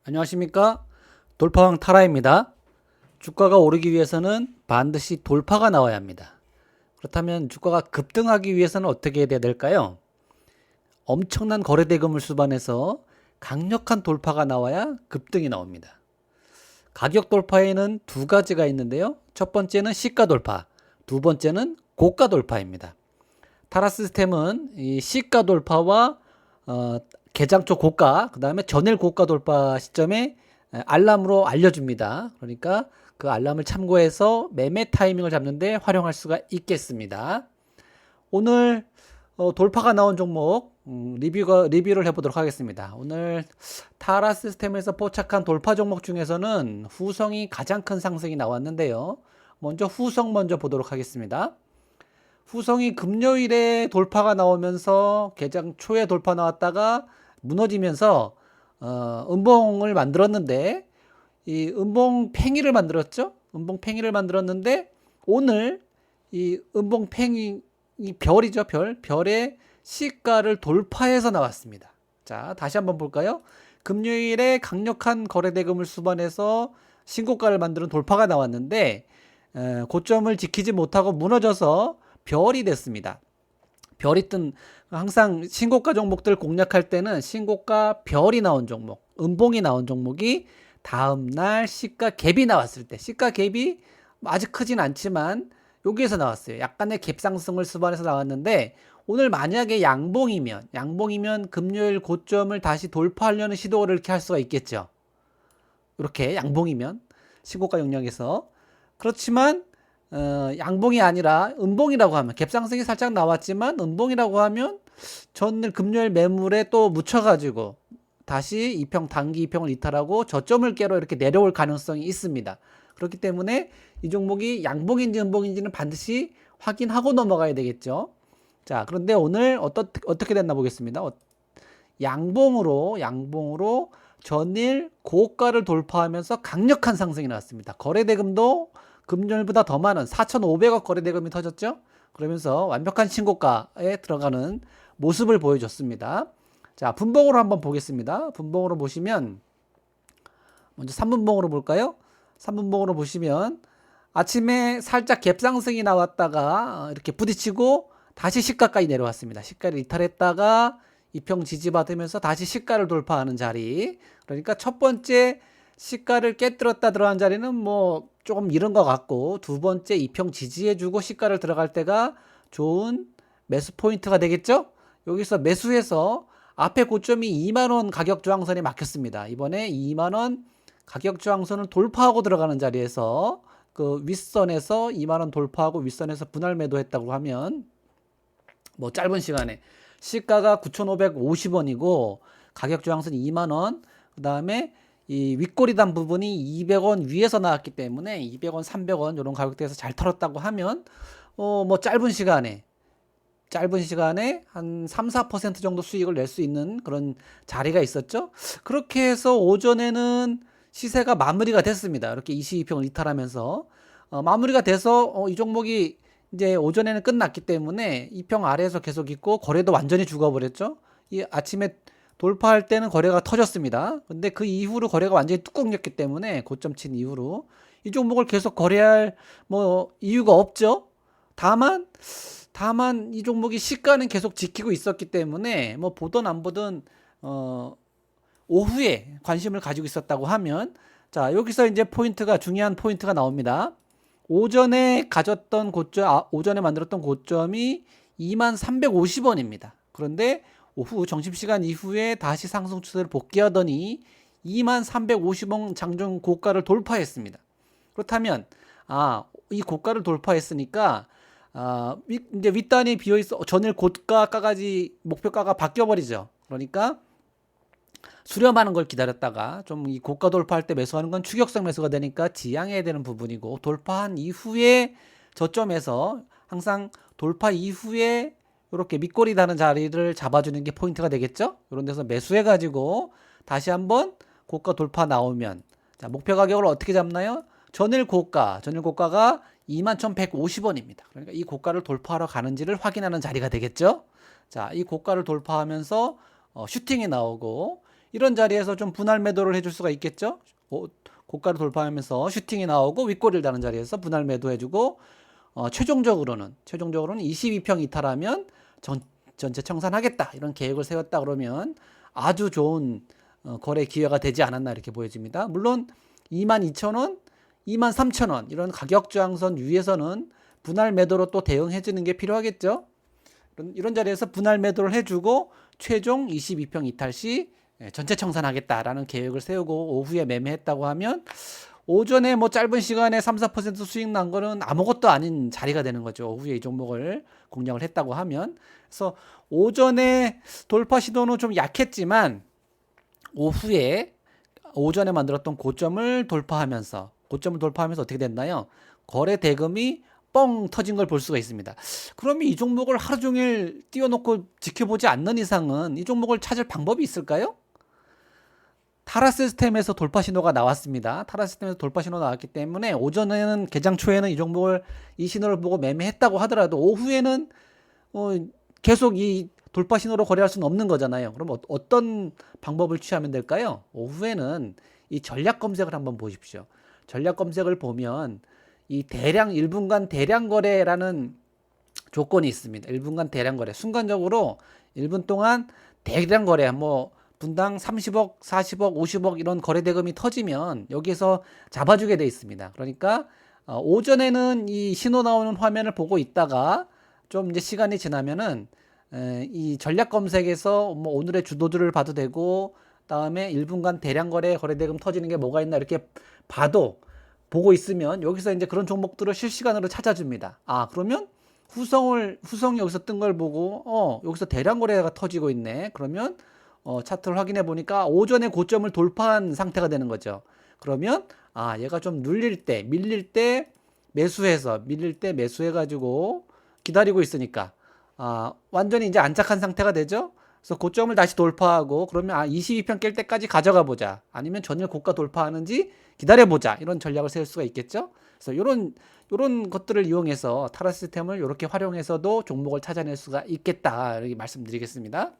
안녕하십니까? 돌파왕 타라입니다. 주가가 오르기 위해서는 반드시 돌파가 나와야 합니다. 그렇다면 주가가 급등하기 위해서는 어떻게 해야 될까요? 엄청난 거래대금을 수반해서 강력한 돌파가 나와야 급등이 나옵니다. 가격 돌파에는 두 가지가 있는데요. 첫 번째는 시가 돌파, 두 번째는 고가 돌파입니다. 타라 시스템은 이 시가 돌파와 개장 초 고가, 그 다음에 전일 고가 돌파 시점에 알람으로 알려줍니다. 그러니까 그 알람을 참고해서 매매 타이밍을 잡는데 활용할 수가 있겠습니다. 오늘 돌파가 나온 종목 리뷰를 해보도록 하겠습니다. 오늘 타라 시스템에서 포착한 돌파 종목 중에서는 후성이 가장 큰 상승이 나왔는데요. 먼저 후성 먼저 보도록 하겠습니다. 후성이 금요일에 돌파가 나오면서 개장 초에 돌파 나왔다가 무너지면서 음봉을 만들었는데 이 음봉 팽이를 만들었죠. 음봉 팽이를 만들었는데 오늘 이 음봉 팽이 이 별이죠. 별의 시가를 돌파해서 나왔습니다. 자, 다시 한번 볼까요? 금요일에 강력한 거래대금을 수반해서 신고가를 만드는 돌파가 나왔는데 고점을 지키지 못하고 무너져서 별이 됐습니다. 별이 뜬 항상 신고가 종목들 공략할 때는 신고가 별이 나온 종목, 음봉이 나온 종목이 다음날 시가 갭이 나왔을 때, 시가 갭이 아직 크진 않지만 여기에서 나왔어요. 약간의 갭 상승을 수반해서 나왔는데 오늘 만약에 양봉이면 금요일 고점을 다시 돌파하려는 시도를 이렇게 할 수가 있겠죠. 이렇게 양봉이면 신고가 영역에서. 그렇지만 양봉이 아니라 음봉이라고 하면 갭상승이 살짝 나왔지만 음봉이라고 하면 전일 금요일 매물에 또 묻혀가지고 다시 단기 2평을 이탈하고 저점을 깨러 이렇게 내려올 가능성이 있습니다. 그렇기 때문에 이 종목이 양봉인지 음봉인지는 반드시 확인하고 넘어가야 되겠죠. 자, 그런데 오늘 어떻게 됐나 보겠습니다. 양봉으로 전일 고가를 돌파하면서 강력한 상승이 나왔습니다. 거래대금도 금요일보다 더 많은 4,500억 거래대금이 터졌죠. 그러면서 완벽한 신고가에 들어가는 모습을 보여줬습니다. 자, 분봉으로 한번 보겠습니다. 분봉으로 보시면 먼저 3분봉으로 볼까요? 3분봉으로 보시면 아침에 살짝 갭상승이 나왔다가 이렇게 부딪히고 다시 시가까지 내려왔습니다. 시가를 이탈했다가 이평 지지받으면서 다시 시가를 돌파하는 자리. 그러니까 첫 번째 시가를 깨뜨렸다 들어간 자리는 뭐 조금 이른 것 같고 두 번째 이평 지지해주고 시가를 들어갈 때가 좋은 매수 포인트가 되겠죠? 여기서 매수해서 앞에 고점이 2만원 가격 저항선에 막혔습니다. 이번에 2만원 가격 저항선을 돌파하고 들어가는 자리에서 그 윗선에서 2만원 돌파하고 윗선에서 분할 매도했다고 하면 뭐 짧은 시간에 시가가 9,550원이고 가격 저항선 2만원, 그 다음에 이 윗꼬리단 부분이 200원 위에서 나왔기 때문에 200원, 300원 이런 가격대에서 잘 털었다고 하면 뭐 짧은 시간에 한 3, 4% 정도 수익을 낼 수 있는 그런 자리가 있었죠. 그렇게 해서 오전에는 시세가 마무리가 됐습니다. 이렇게 22평을 이탈하면서 마무리가 돼서 이 종목이 이제 오전에는 끝났기 때문에 2평 아래에서 계속 있고 거래도 완전히 죽어버렸죠. 이 아침에 돌파할 때는 거래가 터졌습니다. 근데 그 이후로 거래가 완전히 뚜껑였기 때문에 고점 친 이후로 이 종목을 계속 거래할 뭐 이유가 없죠. 다만 이 종목이 시가는 계속 지키고 있었기 때문에 뭐 보든 안 보든 오후에 관심을 가지고 있었다고 하면 자, 여기서 이제 중요한 포인트가 나옵니다. 오전에 만들었던 고점이 2350원입니다. 그런데 오후 점심시간 이후에 다시 상승 추세를 복귀하더니 2350원 장중 고가를 돌파했습니다. 그렇다면 이 고가를 돌파했으니까 이제 윗단이 비어있어 전일 고가까지 목표가가 바뀌어버리죠. 그러니까 수렴하는 걸 기다렸다가 좀 이 고가 돌파할 때 매수하는 건 추격성 매수가 되니까 지양해야 되는 부분이고 돌파한 이후에 저점에서 항상 돌파 이후에 이렇게 밑꼬리 다는 자리를 잡아주는 게 포인트가 되겠죠. 이런 데서 매수해 가지고 다시 한번 고가 돌파 나오면 자, 목표 가격을 어떻게 잡나요? 전일 고가가 21,150원입니다. 그러니까 이 고가를 돌파하러 가는지를 확인하는 자리가 되겠죠. 자, 이 고가를 돌파하면서 슈팅이 나오고 이런 자리에서 좀 분할 매도를 해줄 수가 있겠죠. 고가를 돌파하면서 슈팅이 나오고 윗꼬리를 다는 자리에서 분할 매도해주고 최종적으로는 22평 이탈하면 전체 청산하겠다 이런 계획을 세웠다 그러면 아주 좋은 거래 기회가 되지 않았나 이렇게 보여집니다. 물론 22,000원, 23,000원 이런 가격 저항선 위에서는 분할 매도로 또 대응해 주는 게 필요하겠죠. 이런 자리에서 분할 매도를 해주고 최종 22평 이탈 시 전체 청산하겠다라는 계획을 세우고 오후에 매매했다고 하면 오전에 뭐 짧은 시간에 3, 4% 수익 난 거는 아무것도 아닌 자리가 되는 거죠. 오후에 이 종목을 공략을 했다고 하면. 그래서 오전에 돌파 시도는 좀 약했지만 오후에 오전에 만들었던 고점을 돌파하면서 어떻게 됐나요? 거래 대금이 뻥 터진 걸 볼 수가 있습니다. 그러면 이 종목을 하루 종일 띄워놓고 지켜보지 않는 이상은 이 종목을 찾을 방법이 있을까요? 타라 시스템에서 돌파 신호가 나왔습니다. 타라 시스템에서 돌파 신호 나왔기 때문에 오전에는 개장 초에는 이 신호를 보고 매매했다고 하더라도 오후에는 계속 이 돌파 신호로 거래할 수는 없는 거잖아요. 그럼 어떤 방법을 취하면 될까요? 오후에는 이 전략 검색을 한번 보십시오. 전략 검색을 보면 이 대량 1분간 대량 거래라는 조건이 있습니다. 1분간 대량 거래. 순간적으로 1분 동안 대량 거래 분당 30억, 40억, 50억 이런 거래 대금이 터지면 여기서 잡아주게 돼 있습니다. 그러니까 오전에는 이 신호 나오는 화면을 보고 있다가 좀 이제 시간이 지나면은 이 전략 검색에서 오늘의 주도주를 봐도 되고 다음에 1분간 대량 거래 대금 터지는 게 뭐가 있나 이렇게 보고 있으면 여기서 이제 그런 종목들을 실시간으로 찾아줍니다. 그러면 후성이 여기서 뜬 걸 보고 여기서 대량 거래가 터지고 있네. 그러면 차트를 확인해 보니까 오전에 고점을 돌파한 상태가 되는 거죠. 그러면 얘가 좀 밀릴 때 매수해 가지고 기다리고 있으니까 완전히 이제 안착한 상태가 되죠. 그래서 고점을 다시 돌파하고 그러면 22평 깰 때까지 가져가 보자. 아니면 전일 고가 돌파하는지 기다려 보자. 이런 전략을 세울 수가 있겠죠. 그래서 요런 것들을 이용해서 타라 시스템을 이렇게 활용해서도 종목을 찾아낼 수가 있겠다. 이렇게 말씀드리겠습니다.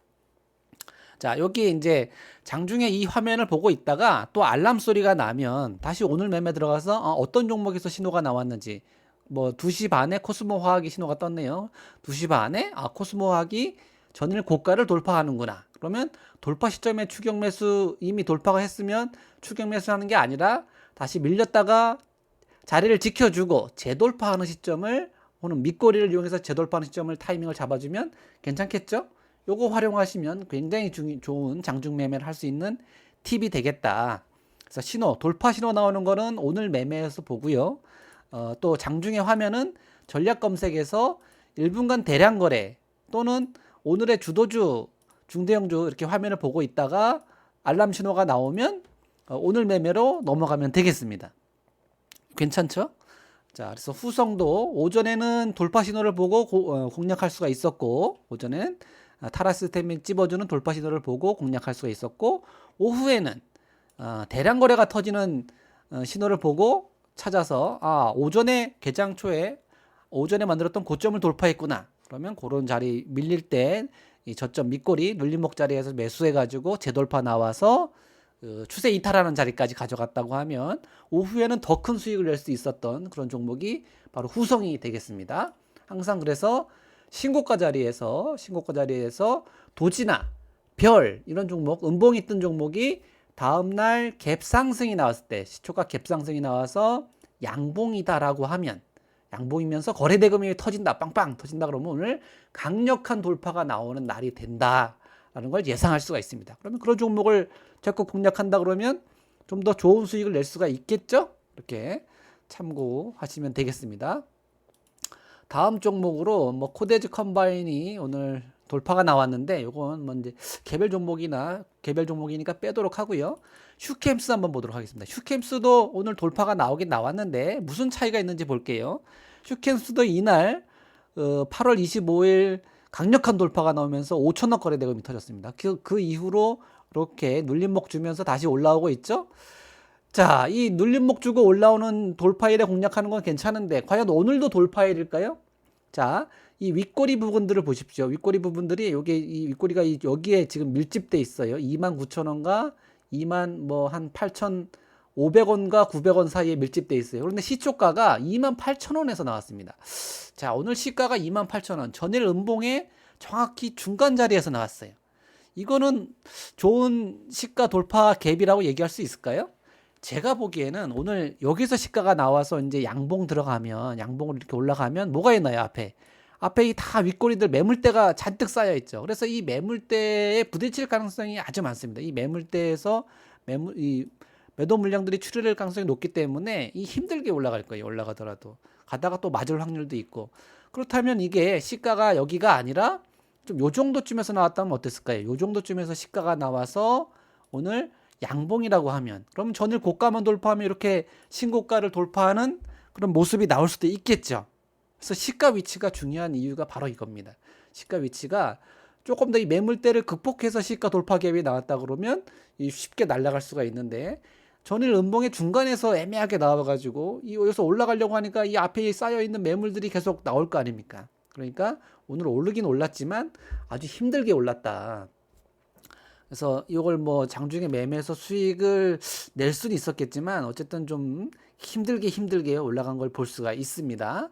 자, 여기 이제 장중에 이 화면을 보고 있다가 또 알람 소리가 나면 다시 오늘 매매 들어가서 어떤 종목에서 신호가 나왔는지 2시 반에 코스모 화학이 신호가 떴네요. 2시 반에 코스모 화학이 전일 고가를 돌파하는구나. 그러면 돌파 시점에 추격 매수 이미 돌파가 했으면 추격 매수하는 게 아니라 다시 밀렸다가 자리를 지켜주고 재돌파하는 시점을 혹은 밑거리를 이용해서 재돌파하는 시점을 타이밍을 잡아주면 괜찮겠죠? 요거 활용하시면 굉장히 좋은 장중 매매를 할 수 있는 팁이 되겠다. 그래서 돌파 신호 나오는 거는 오늘 매매에서 보고요. 또 장중의 화면은 전략 검색에서 1분간 대량 거래 또는 오늘의 주도주, 중대형주 이렇게 화면을 보고 있다가 알람 신호가 나오면 오늘 매매로 넘어가면 되겠습니다. 괜찮죠? 자, 그래서 후성도 오전에는 돌파 신호를 보고 공략할 수가 있었고, 오전엔 타라 시스템이 찝어주는 돌파 신호를 보고 공략할 수가 있었고, 오후에는 대량 거래가 터지는 신호를 보고 찾아서 오전에 개장 초에 오전에 만들었던 고점을 돌파했구나. 그러면 그런 자리 밀릴 때 이 저점 밑꼬리 눌림목 자리에서 매수해가지고 재돌파 나와서 추세 이탈하는 자리까지 가져갔다고 하면 오후에는 더 큰 수익을 낼 수 있었던 그런 종목이 바로 후성이 되겠습니다. 항상 그래서 신고가 자리에서 도지나 별 이런 종목, 음봉이 뜬 종목이 다음날 갭 상승이 나왔을 때 시초가 갭 상승이 나와서 양봉이다라고 하면 양봉이면서 거래 대금이 터진다, 빵빵 터진다 그러면 오늘 강력한 돌파가 나오는 날이 된다라는 걸 예상할 수가 있습니다. 그러면 그런 종목을 자꾸 공략한다 그러면 좀 더 좋은 수익을 낼 수가 있겠죠? 이렇게 참고하시면 되겠습니다. 다음 종목으로 코데즈 컴바인이 오늘 돌파가 나왔는데 요건 이제 개별 종목이니까 빼도록 하고요. 슈캠스 한번 보도록 하겠습니다. 슈캠스도 오늘 돌파가 나오긴 나왔는데 무슨 차이가 있는지 볼게요. 슈캠스도 이날 8월 25일 강력한 돌파가 나오면서 5천억 거래 대금이 터졌습니다. 그 이후로 이렇게 눌림목 주면서 다시 올라오고 있죠. 자, 이 눌림목 주고 올라오는 돌파일에 공략하는 건 괜찮은데 과연 오늘도 돌파일일까요? 자, 이 윗꼬리 부분들을 보십시오. 윗꼬리 부분들이 요게 이 윗꼬리가 여기에 지금 밀집돼 있어요. 29,000원과 2만 뭐 한 8,500원과 900원 사이에 밀집돼 있어요. 그런데 시초가가 28,000원에서 나왔습니다. 자, 오늘 시가가 28,000원. 전일 음봉의 정확히 중간 자리에서 나왔어요. 이거는 좋은 시가 돌파 갭이라고 얘기할 수 있을까요? 제가 보기에는 오늘 여기서 시가가 나와서 이제 양봉 들어가면, 양봉으로 이렇게 올라가면 뭐가 있나요, 앞에? 앞에 이 다 윗꼬리들 매물대가 잔뜩 쌓여 있죠. 그래서 이 매물대에 부딪힐 가능성이 아주 많습니다. 이 매물대에서 이 매도 물량들이 출혈할 가능성이 높기 때문에 이 힘들게 올라갈 거예요. 올라가더라도. 가다가 또 맞을 확률도 있고. 그렇다면 이게 시가가 여기가 아니라 좀 요 정도쯤에서 나왔다면 어땠을까요? 요 정도쯤에서 시가가 나와서 오늘 양봉이라고 하면, 그럼 전일 고가만 돌파하면 이렇게 신고가를 돌파하는 그런 모습이 나올 수도 있겠죠. 그래서 시가 위치가 중요한 이유가 바로 이겁니다. 시가 위치가 조금 더 이 매물대를 극복해서 시가 돌파 갭이 나왔다 그러면 쉽게 날아갈 수가 있는데, 전일 음봉의 중간에서 애매하게 나와가지고 여기서 올라가려고 하니까 이 앞에 쌓여 있는 매물들이 계속 나올 거 아닙니까? 그러니까 오늘 오르긴 올랐지만 아주 힘들게 올랐다. 그래서 이걸 뭐 장중에 매매해서 수익을 낼 수는 있었겠지만 어쨌든 좀 힘들게 올라간 걸 볼 수가 있습니다.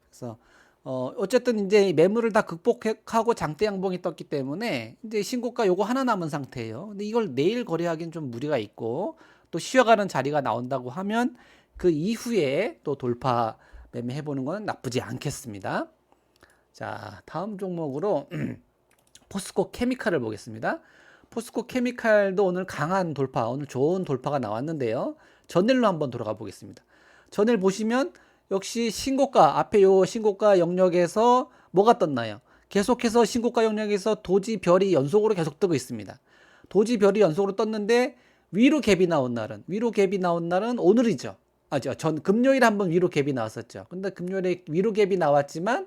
그래서 어쨌든 이제 매물을 다 극복하고 장대 양봉이 떴기 때문에 이제 신고가 요거 하나 남은 상태예요. 근데 이걸 내일 거래하기는 좀 무리가 있고, 또 쉬어가는 자리가 나온다고 하면 그 이후에 또 돌파 매매해 보는 건 나쁘지 않겠습니다. 자, 다음 종목으로 포스코 케미칼을 보겠습니다. 포스코 케미칼도 오늘 강한 돌파, 오늘 좋은 돌파가 나왔는데요. 전일로 한번 돌아가 보겠습니다. 전일 보시면 역시 신고가, 앞에 요 신고가 영역에서 뭐가 떴나요? 계속해서 신고가 영역에서 도지 별이 연속으로 계속 뜨고 있습니다. 도지 별이 연속으로 떴는데 위로 갭이 나온 날은 오늘이죠. 전 금요일에 한번 위로 갭이 나왔었죠. 근데 금요일에 위로 갭이 나왔지만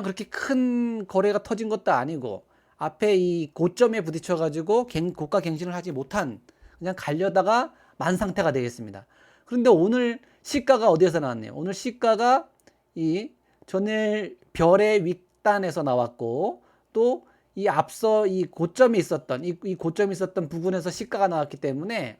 그렇게 큰 거래가 터진 것도 아니고, 앞에 이 고점에 부딪혀 가지고 고가 갱신을 하지 못한, 그냥 가려다가 만 상태가 되겠습니다. 그런데 오늘 시가가 어디에서 나왔네요? 오늘 시가가 이 전일 별의 윗단에서 나왔고, 또 이 앞서 이 고점이 있었던 부분에서 시가가 나왔기 때문에,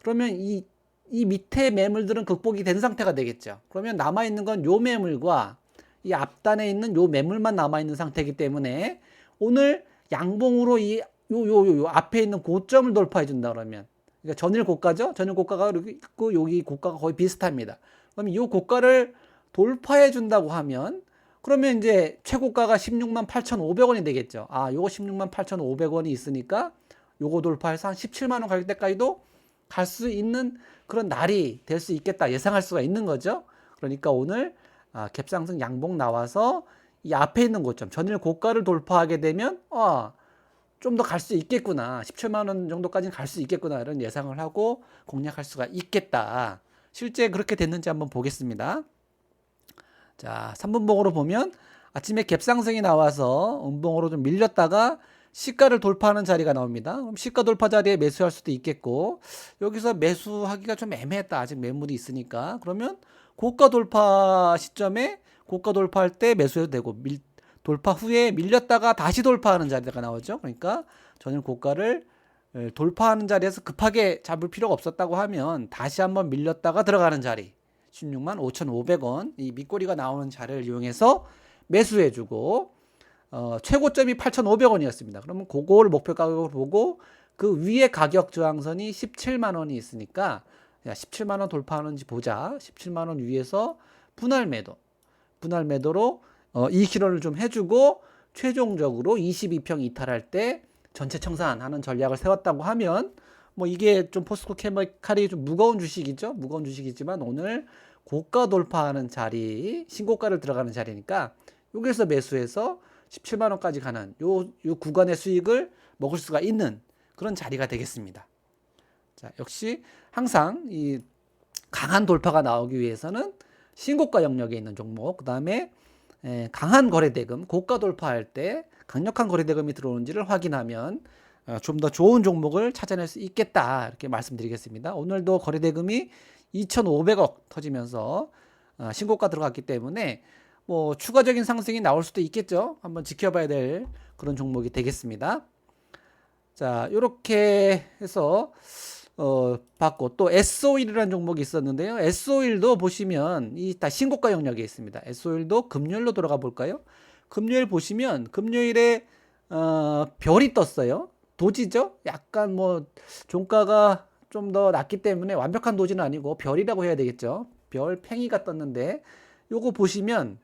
그러면 이 밑에 매물들은 극복이 된 상태가 되겠죠. 그러면 남아있는 건 요 매물과 이 앞단에 있는 요 매물만 남아있는 상태이기 때문에 오늘 양봉으로 요 앞에 있는 고점을 돌파해 준다 그러면, 그러니까 전일 고가죠. 전일 고가가 이렇게 있고 여기 고가가 거의 비슷합니다. 그러면 이 고가를 돌파해 준다고 하면, 그러면 이제 최고가가 16만 8,500원이 되겠죠. 요거 16만 8,500원이 있으니까 요거 돌파해서 한 17만 원 가격 때까지도 갈 수 있는 그런 날이 될 수 있겠다 예상할 수가 있는 거죠. 그러니까 오늘 갭상승 양봉 나와서 이 앞에 있는 고점, 전일 고가를 돌파하게 되면 좀 더 갈 수 있겠구나, 17만 원 정도까지는 갈 수 있겠구나, 이런 예상을 하고 공략할 수가 있겠다. 실제 그렇게 됐는지 한번 보겠습니다. 자, 3분봉으로 보면 아침에 갭상승이 나와서 음봉으로 좀 밀렸다가 시가를 돌파하는 자리가 나옵니다. 그럼 시가 돌파 자리에 매수할 수도 있겠고, 여기서 매수하기가 좀 애매했다, 아직 매물이 있으니까. 그러면 고가 돌파 시점에 고가 돌파할 때 매수해도 되고, 돌파 후에 밀렸다가 다시 돌파하는 자리가 나오죠. 그러니까 전일 고가를 돌파하는 자리에서 급하게 잡을 필요가 없었다고 하면 다시 한번 밀렸다가 들어가는 자리, 16만 5,500원 이 밑꼬리가 나오는 자리를 이용해서 매수해주고, 최고점이 8,500원이었습니다. 그러면 그걸 목표 가격으로 보고 그 위에 가격 저항선이 17만 원이 있으니까 17만 원 돌파하는지 보자. 17만 원 위에서 분할 매도로 2kg를 좀 해주고, 최종적으로 22평 이탈할 때 전체 청산하는 전략을 세웠다고 하면, 뭐 이게 좀 포스코 케미칼이 좀 무거운 주식이죠. 무거운 주식이지만 오늘 고가 돌파하는 자리, 신고가를 들어가는 자리니까 여기서 매수해서 17만 원까지 가는 요 구간의 수익을 먹을 수가 있는 그런 자리가 되겠습니다. 자, 역시 항상 이 강한 돌파가 나오기 위해서는 신고가 영역에 있는 종목, 그 다음에 강한 거래대금, 고가 돌파할 때 강력한 거래대금이 들어오는지를 확인하면 좀 더 좋은 종목을 찾아낼 수 있겠다, 이렇게 말씀드리겠습니다. 오늘도 거래대금이 2,500억 터지면서 신고가 들어갔기 때문에 뭐 추가적인 상승이 나올 수도 있겠죠. 한번 지켜봐야 될 그런 종목이 되겠습니다. 자, 이렇게 해서 봤고, 또 S-OIL이라는 종목이 있었는데요. S-OIL도 보시면 이 다 신고가 영역에 있습니다. S-OIL도 금요일로 돌아가 볼까요? 금요일 보시면 금요일에 별이 떴어요. 도지죠? 약간 뭐 종가가 좀 더 낮기 때문에 완벽한 도지는 아니고 별이라고 해야 되겠죠. 별 팽이가 떴는데 요거 보시면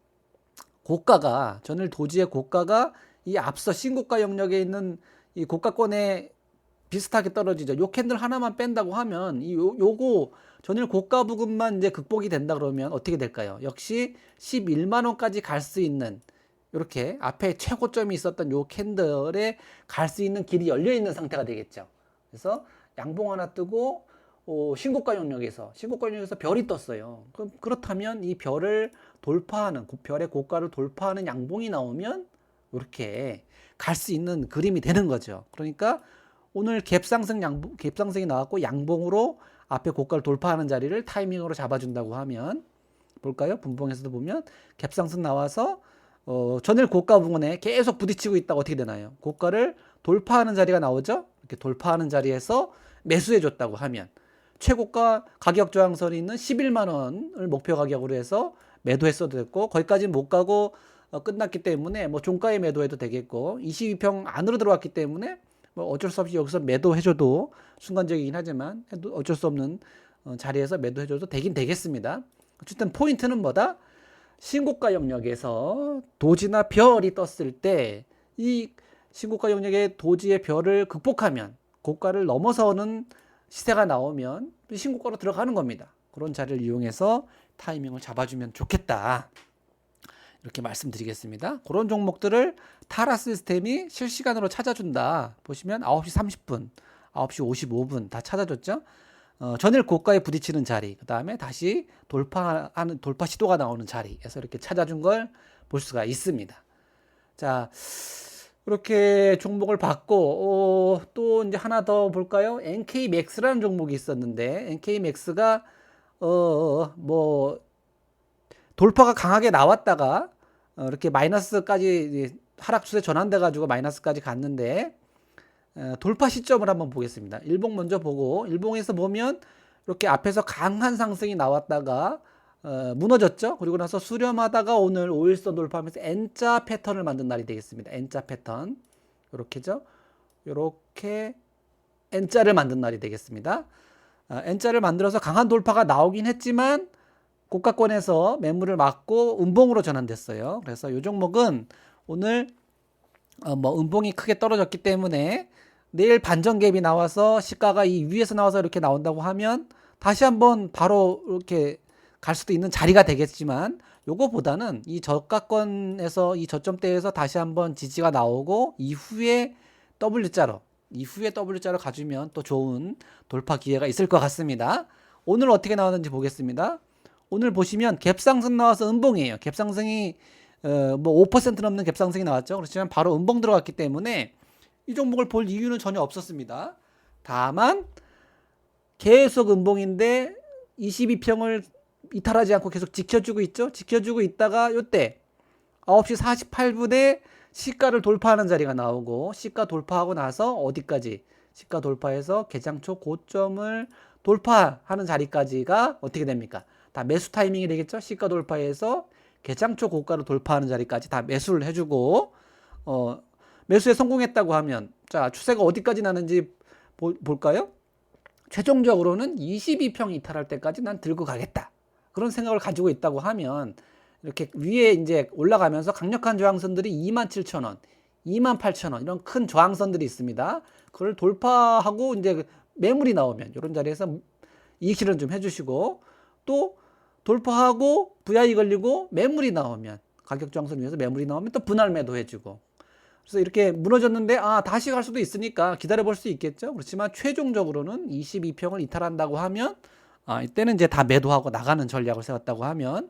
고가가 전일 도지의 고가가 이 앞서 신고가 영역에 있는 이 고가권에 비슷하게 떨어지죠. 요 캔들 하나만 뺀다고 하면 요거 전일 고가 부분만 이제 극복이 된다 그러면 어떻게 될까요? 역시 11만 원까지 갈 수 있는 이렇게 앞에 최고점이 있었던 요 캔들에 갈 수 있는 길이 열려 있는 상태가 되겠죠. 그래서 양봉 하나 뜨고 신고가 영역에서 별이 떴어요. 그럼 그렇다면 이 별을 돌파하는 별의 고가를 돌파하는 양봉이 나오면 이렇게 갈 수 있는 그림이 되는 거죠. 그러니까 오늘 갭상승이 나왔고 양봉으로 앞에 고가를 돌파하는 자리를 타이밍으로 잡아준다고 하면 볼까요? 분봉에서도 보면 갭상승 나와서 전일 고가 부분에 계속 부딪히고 있다가 어떻게 되나요? 고가를 돌파하는 자리가 나오죠? 이렇게 돌파하는 자리에서 매수해줬다고 하면 최고가 가격 저항선이 있는 11만 원을 목표 가격으로 해서 매도했어도 됐고 거기까지는 못 가고 끝났기 때문에 뭐 종가에 매도해도 되겠고 22평 안으로 들어왔기 때문에 뭐 어쩔 수 없이 여기서 매도해줘도 순간적이긴 하지만 해도 어쩔 수 없는 자리에서 매도해줘도 되긴 되겠습니다. 어쨌든 포인트는 뭐다? 신고가 영역에서 도지나 별이 떴을 때 이 신고가 영역의 도지의 별을 극복하면 고가를 넘어서는 시세가 나오면 신고가로 들어가는 겁니다. 그런 자리를 이용해서 타이밍을 잡아주면 좋겠다. 이렇게 말씀드리겠습니다. 그런 종목들을 타라 시스템이 실시간으로 찾아준다. 보시면 9시 30분, 9시 55분 다 찾아줬죠. 전일 고가에 부딪히는 자리, 그 다음에 다시 돌파 시도가 나오는 자리에서 이렇게 찾아준 걸 볼 수가 있습니다. 자, 이렇게 종목을 봤고, 또 이제 하나 더 볼까요? NK맥스라는 종목이 있었는데, NK맥스가, 뭐, 돌파가 강하게 나왔다가, 이렇게 마이너스까지 하락 추세 전환돼가지고 마이너스까지 갔는데, 돌파 시점을 한번 보겠습니다. 일봉 먼저 보고 일봉에서 보면 이렇게 앞에서 강한 상승이 나왔다가 무너졌죠. 그리고 나서 수렴하다가 오늘 5일선 돌파하면서 N자 패턴을 만든 날이 되겠습니다. N자 패턴 이렇게죠. 이렇게 N자를 만든 날이 되겠습니다. N자를 만들어서 강한 돌파가 나오긴 했지만 고가권에서 매물을 막고 음봉으로 전환됐어요. 그래서 이 종목은 오늘 뭐 음봉이 크게 떨어졌기 때문에 내일 반전 갭이 나와서 시가가 이 위에서 나와서 이렇게 나온다고 하면 다시 한번 바로 이렇게 갈 수도 있는 자리가 되겠지만 요거보다는 이 저가권에서 이 저점대에서 다시 한번 지지가 나오고 이후에 W자로 가주면 또 좋은 돌파 기회가 있을 것 같습니다. 오늘 어떻게 나왔는지 보겠습니다. 오늘 보시면 갭상승 나와서 음봉이에요. 갭상승이 뭐 5% 넘는 갭상승이 나왔죠. 그렇지만 바로 음봉 들어갔기 때문에 이 종목을 볼 이유는 전혀 없었습니다. 다만 계속 음봉인데 22평을 이탈하지 않고 계속 지켜주고 있죠. 지켜주고 있다가 요때 9시 48분에 시가를 돌파하는 자리가 나오고 시가 돌파하고 나서 어디까지? 시가 돌파해서 개장초 고점을 돌파하는 자리까지가 어떻게 됩니까? 다 매수 타이밍이 되겠죠. 시가 돌파해서 개장초 고가를 돌파하는 자리까지 다 매수를 해주고 매수에 성공했다고 하면 자 추세가 어디까지 나는지 볼까요? 최종적으로는 22평 이탈할 때까지 난 들고 가겠다. 그런 생각을 가지고 있다고 하면 이렇게 위에 이제 올라가면서 강력한 저항선들이 27,000원, 28,000원 이런 큰 저항선들이 있습니다. 그걸 돌파하고 이제 매물이 나오면 이런 자리에서 이익 실현 좀 해주시고 또 돌파하고 VI 걸리고 매물이 나오면 가격 저항선 위에서 매물이 나오면 또 분할 매도 해주고 그래서 이렇게 무너졌는데 다시 갈 수도 있으니까 기다려 볼 수 있겠죠. 그렇지만 최종적으로는 22평을 이탈한다고 하면 이때는 이제 다 매도하고 나가는 전략을 세웠다고 하면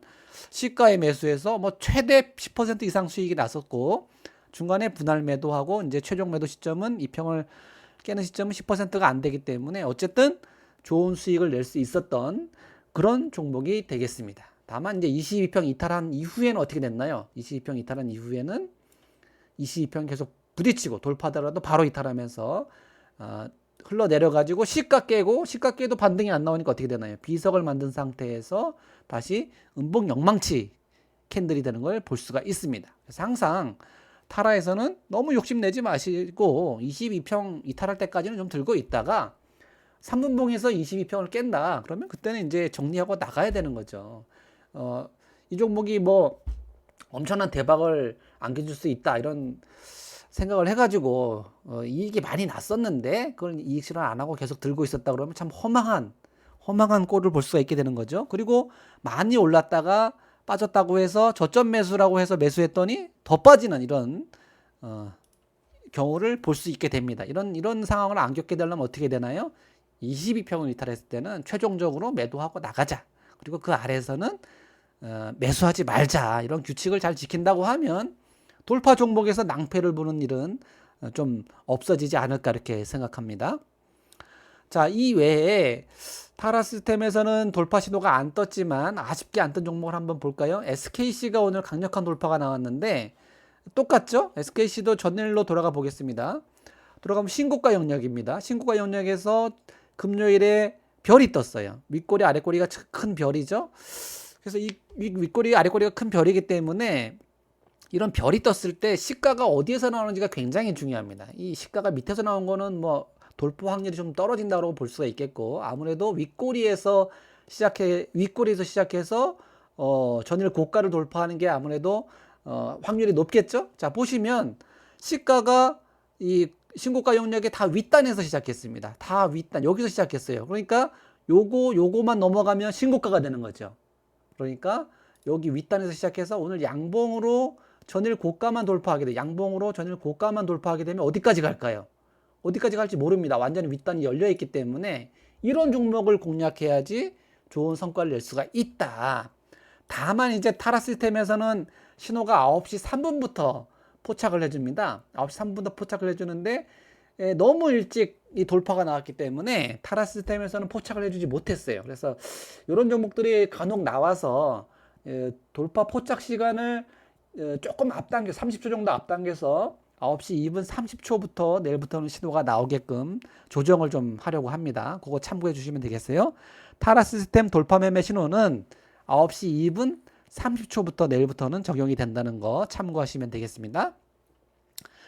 시가에 매수해서 뭐 최대 10% 이상 수익이 났었고 중간에 분할 매도하고 이제 최종 매도 시점은 이 평을 깨는 시점은 10%가 안 되기 때문에 어쨌든 좋은 수익을 낼 수 있었던 그런 종목이 되겠습니다. 다만 이제 22평 이탈한 이후에는 어떻게 됐나요? 22평 이탈한 이후에는 22평 계속 부딪히고 돌파하더라도 바로 이탈하면서 흘러내려가지고 시가 깨도 반등이 안 나오니까 어떻게 되나요? 비석을 만든 상태에서 다시 음봉 영망치 캔들이 되는 걸 볼 수가 있습니다. 그래서 항상 타라에서는 너무 욕심내지 마시고 22평 이탈할 때까지는 좀 들고 있다가 3분봉에서 22평을 깬다. 그러면 그때는 이제 정리하고 나가야 되는 거죠. 이 종목이 뭐 엄청난 대박을 안겨줄 수 있다 이런 생각을 해가지고 이익이 많이 났었는데 그걸 이익 실현 안 하고 계속 들고 있었다 그러면 참 허망한 꼴을 볼 수가 있게 되는 거죠. 그리고 많이 올랐다가 빠졌다고 해서 저점 매수라고 해서 매수했더니 더 빠지는 이런 경우를 볼 수 있게 됩니다. 이런 상황을 안 겪게 되려면 어떻게 되나요? 22평을 이탈했을 때는 최종적으로 매도하고 나가자. 그리고 그 아래에서는 매수하지 말자. 이런 규칙을 잘 지킨다고 하면 돌파 종목에서 낭패를 보는 일은 좀 없어지지 않을까 이렇게 생각합니다. 자, 이 외에 타라 시스템에서는 돌파 신호가 안 떴지만 아쉽게 안 뜬 종목을 한번 볼까요? SKC가 오늘 강력한 돌파가 나왔는데 똑같죠? SKC도 전일로 돌아가 보겠습니다. 돌아가면 신고가 영역입니다. 신고가 영역에서 금요일에 별이 떴어요. 윗꼬리 아랫꼬리가 큰 별이죠. 그래서 이 윗꼬리 아랫꼬리가 큰 별이기 때문에 이런 별이 떴을 때 시가가 어디에서 나오는지가 굉장히 중요합니다. 이 시가가 밑에서 나온 거는 뭐 돌파 확률이 좀 떨어진다고 볼 수가 있겠고 아무래도 윗꼬리에서 시작해서 전일 고가를 돌파하는 게 아무래도 확률이 높겠죠. 자, 보시면 시가가 이 신고가 영역에 다 윗단에서 시작했습니다. 다 윗단 여기서 시작했어요. 그러니까 요거만 넘어가면 신고가가 되는 거죠. 그러니까 여기 윗단에서 시작해서 오늘 양봉으로 전일 고가만 돌파하게 돼. 양봉으로 전일 고가만 돌파하게 되면 어디까지 갈까요? 어디까지 갈지 모릅니다. 완전히 윗단이 열려 있기 때문에 이런 종목을 공략해야지 좋은 성과를 낼 수가 있다. 다만 이제 타라 시스템에서는 신호가 9시 3분부터 포착을 해줍니다. 9시 3분부터 포착을 해주는데 너무 일찍 이 돌파가 나왔기 때문에 타라 시스템에서는 포착을 해주지 못했어요. 그래서 이런 종목들이 간혹 나와서 돌파 포착 시간을 조금 앞당겨 30초 정도 앞당겨서 9시 2분 30초부터 내일부터는 신호가 나오게끔 조정을 좀 하려고 합니다. 그거 참고해 주시면 되겠어요. 타라 시스템 돌파 매매 신호는 9시 2분 30초부터 내일부터는 적용이 된다는 거 참고하시면 되겠습니다.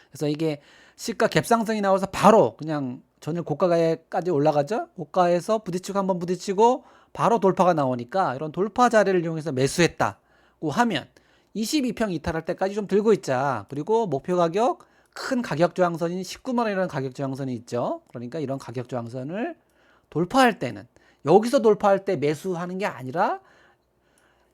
그래서 이게 시가 갭상승이 나와서 바로 그냥 전일 고가까지 올라가죠. 고가에서 부딪히고 한번 부딪히고 바로 돌파가 나오니까 이런 돌파 자리를 이용해서 매수했다고 하면 22평 이탈할 때까지 좀 들고 있자. 그리고 목표 가격 큰 가격 저항선인 19만 원이라는 가격 저항선이 있죠. 그러니까 이런 가격 저항선을 돌파할 때는 여기서 돌파할 때 매수하는 게 아니라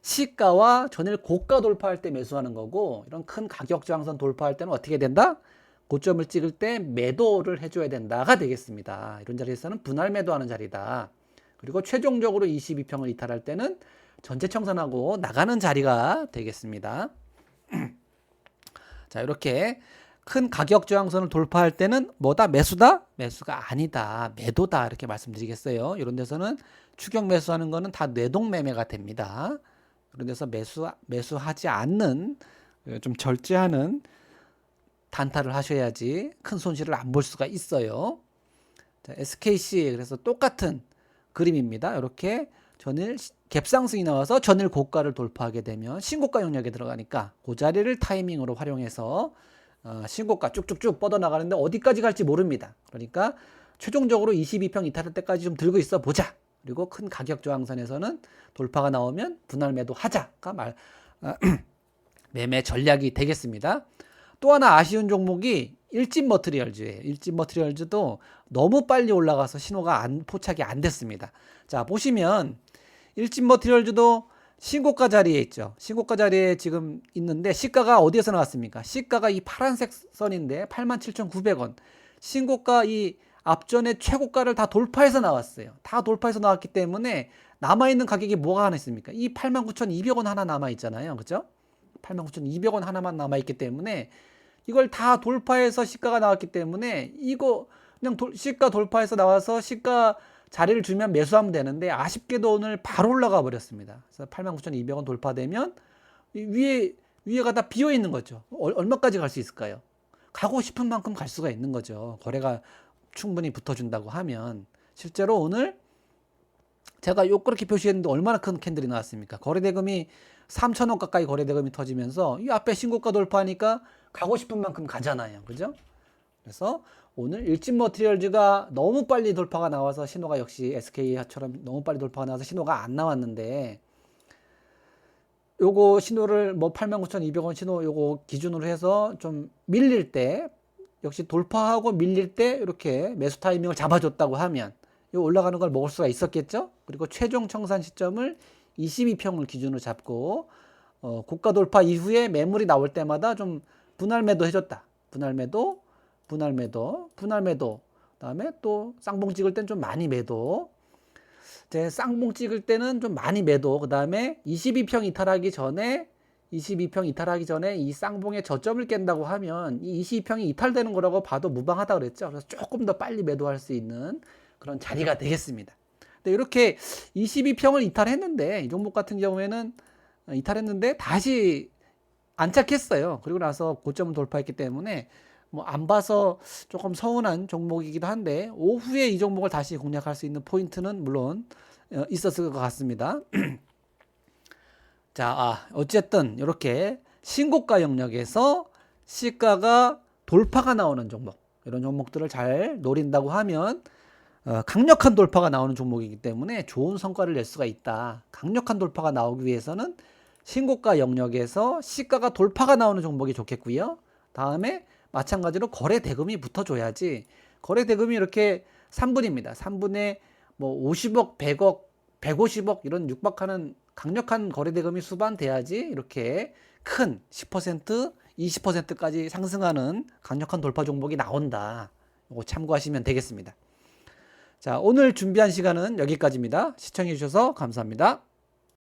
시가와 전일 고가 돌파할 때 매수하는 거고 이런 큰 가격 저항선 돌파할 때는 어떻게 된다? 고점을 찍을 때 매도를 해줘야 된다가 되겠습니다. 이런 자리에서는 분할 매도하는 자리다. 그리고 최종적으로 22평을 이탈할 때는 전체 청산하고 나가는 자리가 되겠습니다. 자, 이렇게 큰 가격 저항선을 돌파할 때는 뭐다? 매수다? 매수가 아니다. 매도다. 이렇게 말씀드리겠어요. 이런 데서는 추격 매수하는 거는 다 뇌동 매매가 됩니다. 그런 데서 매수하지 않는 좀 절제하는 단타를 하셔야지 큰 손실을 안 볼 수가 있어요. 자, SKC 그래서 똑같은 그림입니다. 이렇게 전일 갭상승이 나와서 전일 고가를 돌파하게 되면 신고가 영역에 들어가니까 그 자리를 타이밍으로 활용해서 신고가 쭉쭉쭉 뻗어나가는데 어디까지 갈지 모릅니다. 그러니까 최종적으로 22평 이탈할 때까지 좀 들고 있어 보자. 그리고 큰 가격 저항선에서는 돌파가 나오면 분할 매도하자가 매매 전략이 되겠습니다. 또 하나 아쉬운 종목이 일진 머티리얼즈예요. 일진 머티리얼즈도 너무 빨리 올라가서 신호가 포착이 안 됐습니다. 자, 보시면 일진 머티리얼즈도 신고가 자리에 있죠. 신고가 자리에 지금 있는데 시가가 어디에서 나왔습니까? 시가가 이 파란색 선인데 87,900원. 신고가 이 앞전에 최고가를 다 돌파해서 나왔어요. 다 돌파해서 나왔기 때문에 남아있는 가격이 뭐가 하나 있습니까? 이 89,200원 하나 남아있잖아요. 그죠? 89,200원 하나만 남아있기 때문에 이걸 다 돌파해서 시가가 나왔기 때문에 이거 그냥 시가 돌파해서 나와서 시가 자리를 주면 매수하면 되는데 아쉽게도 오늘 바로 올라가 버렸습니다. 그래서 89,200원 돌파되면 위에가 다 비어 있는 거죠. 얼마까지 갈 수 있을까요? 가고 싶은 만큼 갈 수가 있는 거죠. 거래가 충분히 붙어준다고 하면. 실제로 오늘 제가 요렇게 표시했는데 얼마나 큰 캔들이 나왔습니까? 거래대금이 3,000원 가까이 거래대금이 터지면서 이 앞에 신고가 돌파하니까 가고 싶은 만큼 가잖아요. 그죠? 그래서 오늘 일진 머티리얼즈가 너무 빨리 돌파가 나와서 신호가 역시 SK처럼 너무 빨리 돌파가 나와서 신호가 안 나왔는데, 요거 신호를 뭐 89,200원 신호 요거 기준으로 해서 좀 밀릴 때, 역시 돌파하고 밀릴 때 이렇게 매수 타이밍을 잡아줬다고 하면 요 올라가는 걸 먹을 수가 있었겠죠. 그리고 최종 청산 시점을 22평을 기준으로 잡고 고가 돌파 이후에 매물이 나올 때마다 좀 분할 매도 해줬다. 분할 매도, 그다음에 또 쌍봉 찍을 땐 좀 많이 매도. 이제 쌍봉 찍을 때는 좀 많이 매도. 그다음에 22평 이탈하기 전에 이 쌍봉의 저점을 깬다고 하면 이 22평이 이탈되는 거라고 봐도 무방하다 그랬죠. 그래서 조금 더 빨리 매도할 수 있는 그런 자리가 되겠습니다. 근데 이렇게 22평을 이탈했는데, 이 종목 같은 경우에는 이탈했는데 다시 안착했어요. 그리고 나서 고점을 돌파했기 때문에 뭐 안 봐서 조금 서운한 종목이기도 한데, 오후에 이 종목을 다시 공략할 수 있는 포인트는 물론 있었을 것 같습니다. 자, 어쨌든 이렇게 신고가 영역에서 시가가 돌파가 나오는 종목, 이런 종목들을 잘 노린다고 하면 강력한 돌파가 나오는 종목이기 때문에 좋은 성과를 낼 수가 있다. 강력한 돌파가 나오기 위해서는 신고가 영역에서 시가가 돌파가 나오는 종목이 좋겠고요. 다음에 마찬가지로 거래 대금이 붙어줘야지. 거래 대금이 이렇게 3분입니다. 3분에 뭐 50억, 100억, 150억 이런 육박하는 강력한 거래 대금이 수반돼야지 이렇게 큰 10%, 20%까지 상승하는 강력한 돌파 종목이 나온다. 이거 참고하시면 되겠습니다. 자, 오늘 준비한 시간은 여기까지입니다. 시청해 주셔서 감사합니다.